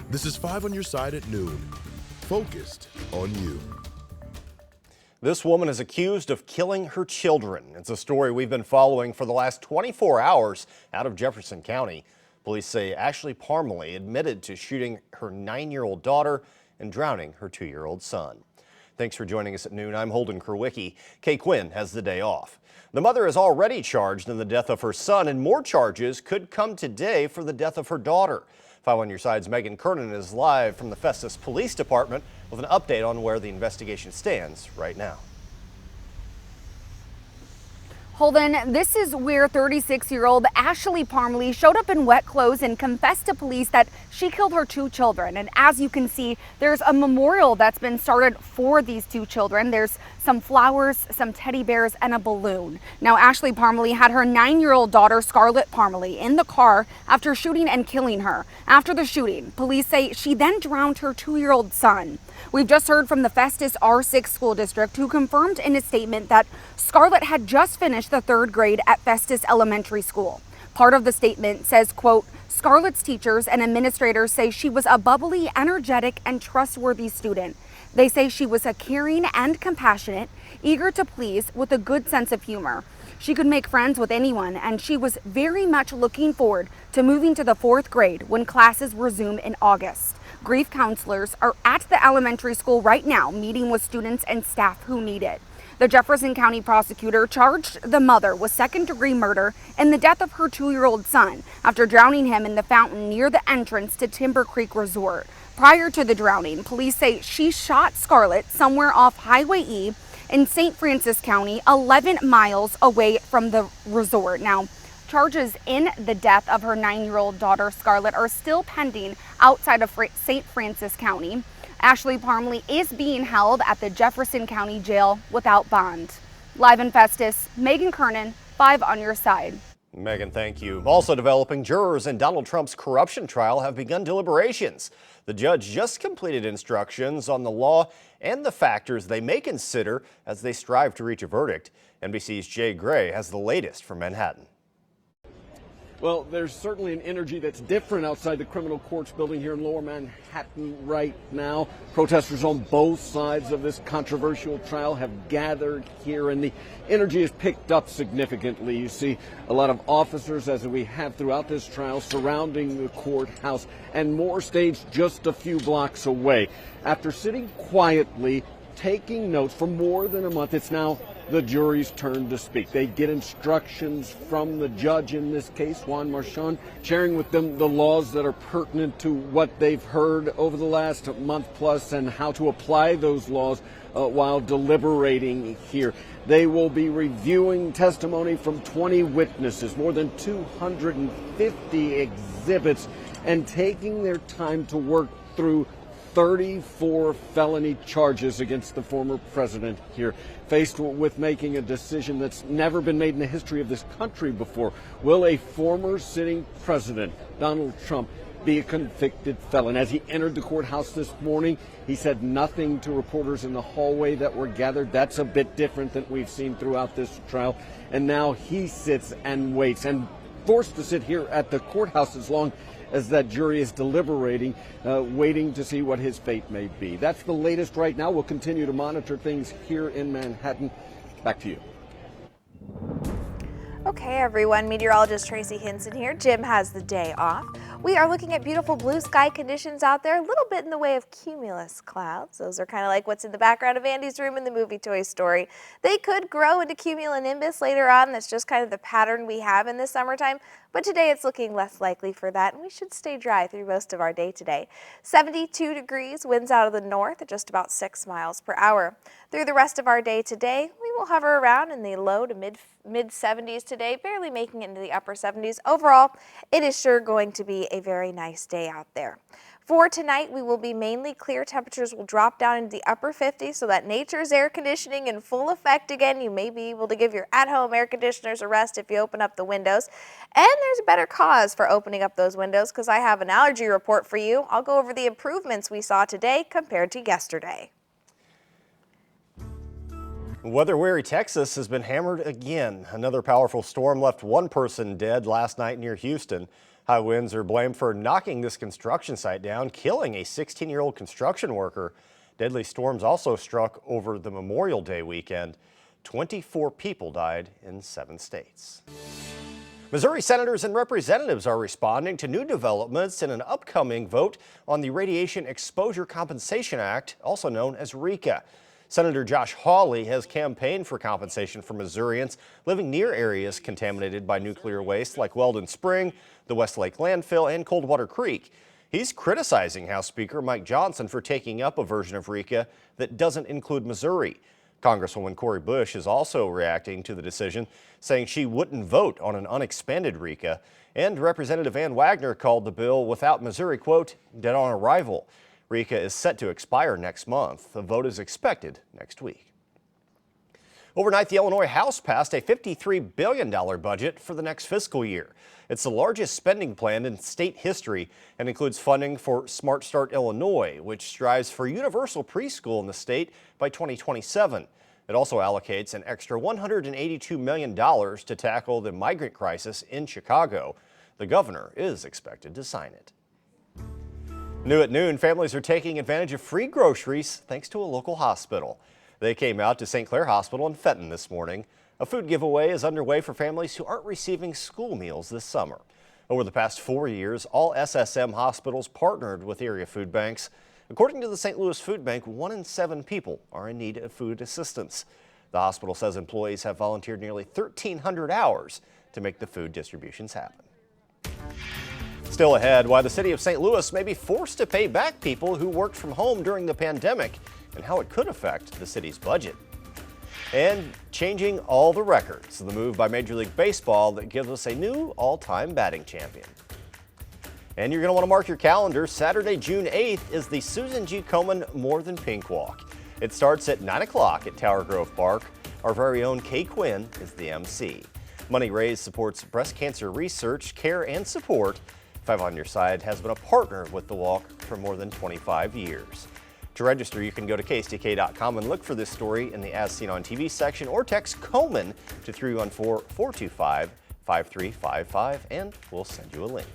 This is 5 on your side at noon. Focused on you. This woman is accused of killing her children. It's a story we've been following for the last 24 hours out of Jefferson County. Police say Ashley Parmalee admitted to shooting her 9-year-old daughter and drowning her 2-year-old son. Thanks for joining us at noon. I'm Holden Kerwicki. Kay Quinn has the day off. The mother is already charged in the death of her son, and more charges could come today for the death of her daughter. 5 on your side's Megan Kernan is live from the Festus Police Department with an update on where the investigation stands right now. Holden, this is where 36-year-old Ashley Parmalee showed up in wet clothes and confessed to police that she killed her 2 children. And as you can see, there's a memorial that's been started for these 2 children. There's some flowers, some teddy bears, and a balloon. Now, Ashley Parmalee had her 9-year-old daughter, Scarlett Parmalee, in the car after shooting and killing her. After the shooting, police say she then drowned her 2-year-old son. We've just heard from the Festus R6 school district, who confirmed in a statement that Scarlett had just finished the 3rd grade at Festus Elementary School. Part of the statement says, quote, Scarlett's teachers and administrators say she was a bubbly, energetic, and trustworthy student. They say she was a caring and compassionate, eager to please, with a good sense of humor. She could make friends with anyone, and she was very much looking forward to moving to the 4th grade when classes resume in August. Grief counselors are at the elementary school right now, meeting with students and staff who need it. The Jefferson County prosecutor charged the mother with 2nd-degree murder in the death of her 2-year-old son after drowning him in the fountain near the entrance to Timber Creek Resort. Prior to the drowning, police say she shot Scarlett somewhere off Highway E in St. Francis County, 11 miles away from the resort. Now, charges in the death of her 9-year-old daughter, Scarlett, are still pending outside of St. Francis County. Ashley Parmalee is being held at the Jefferson County Jail without bond. Live in Festus, Megan Kernan, 5 on your side. Megan, thank you. Also developing, jurors in Donald Trump's corruption trial have begun deliberations. The judge just completed instructions on the law and the factors they may consider as they strive to reach a verdict. NBC's Jay Gray has the latest from Manhattan. Well, there's certainly an energy that's different outside the criminal courts building here in Lower Manhattan right now. Protesters on both sides of this controversial trial have gathered here, and the energy has picked up significantly. You see a lot of officers, as we have throughout this trial, surrounding the courthouse, and more staged just a few blocks away. After sitting quietly, taking notes for more than a month, it's now the jury's turn to speak. They get instructions from the judge in this case, Juan Marchand, sharing with them the laws that are pertinent to what they've heard over the last month plus and how to apply those laws while deliberating here. They will be reviewing testimony from 20 witnesses, more than 250 exhibits, and taking their time to work through 34 felony charges against the former president here. Faced with making a decision that's never been made in the history of this country before, will a former sitting president, Donald Trump, be a convicted felon? As he entered the courthouse this morning, he said nothing to reporters in the hallway that were gathered. That's a bit different than we've seen throughout this trial. And now he sits and waits, and forced to sit here at the courthouse as long as that jury is deliberating, waiting to see what his fate may be. That's the latest right now. We'll continue to monitor things here in Manhattan. Back to you. Okay, everyone, meteorologist Tracy Hinson here. Jim has the day off. We are looking at beautiful blue sky conditions out there, a little bit in the way of cumulus clouds. Those are kind of like what's in the background of Andy's room in the movie Toy Story. They could grow into cumulonimbus later on. That's just kind of the pattern we have in the summertime. But today it's looking less likely for that, and we should stay dry through most of our day today. 72 degrees, winds out of the north at just about 6 miles per hour. Through the rest of our day today, we will hover around in the low to mid 70s today, barely making it into the upper 70s. Overall, it is sure going to be a very nice day out there. For tonight, we will be mainly clear. Temperatures will drop down into the upper 50s, so that nature's air conditioning in full effect again. You may be able to give your at-home air conditioners a rest if you open up the windows. And there's a better cause for opening up those windows, because I have an allergy report for you. I'll go over the improvements we saw today compared to yesterday. Weather-weary Texas has been hammered again. Another powerful storm left one person dead last night near Houston. High winds are blamed for knocking this construction site down, killing a 16-year-old construction worker. Deadly storms also struck over the Memorial Day weekend. 24 people died in 7 states. Missouri senators and representatives are responding to new developments in an upcoming vote on the Radiation Exposure Compensation Act, also known as RECA. Senator Josh Hawley has campaigned for compensation for Missourians living near areas contaminated by nuclear waste like Weldon Spring, the Westlake landfill, and Coldwater Creek. He's criticizing House Speaker Mike Johnson for taking up a version of RECA that doesn't include Missouri. Congresswoman Cori Bush is also reacting to the decision, saying she wouldn't vote on an unexpanded RECA. And Representative Ann Wagner called the bill without Missouri, quote, dead on arrival. RECA is set to expire next month. The vote is expected next week. Overnight, the Illinois House passed a $53 billion budget for the next fiscal year. It's the largest spending plan in state history and includes funding for Smart Start Illinois, which strives for universal preschool in the state by 2027. It also allocates an extra $182 million to tackle the migrant crisis in Chicago. The governor is expected to sign it. New at noon, families are taking advantage of free groceries thanks to a local hospital. They came out to St. Clair Hospital in Fenton this morning. A food giveaway is underway for families who aren't receiving school meals this summer. Over the past 4 years, all SSM hospitals partnered with area food banks. According to the St. Louis Food Bank, 1 in 7 people are in need of food assistance. The hospital says employees have volunteered nearly 1,300 hours to make the food distributions happen. Still ahead, why the city of St. Louis may be forced to pay back people who worked from home during the pandemic and how it could affect the city's budget. And changing all the records, the move by Major League Baseball that gives us a new all-time batting champion. And you're going to want to mark your calendar. Saturday, June 8th is the Susan G. Komen More Than Pink Walk. It starts at 9 o'clock at Tower Grove Park. Our very own Kay Quinn is the MC. Money raised supports breast cancer research, care, and support. 5 on Your Side has been a partner with the walk for more than 25 years. To register, you can go to KSTK.com and look for this story in the As Seen on TV section or text Komen to 314-425-5355 and we'll send you a link.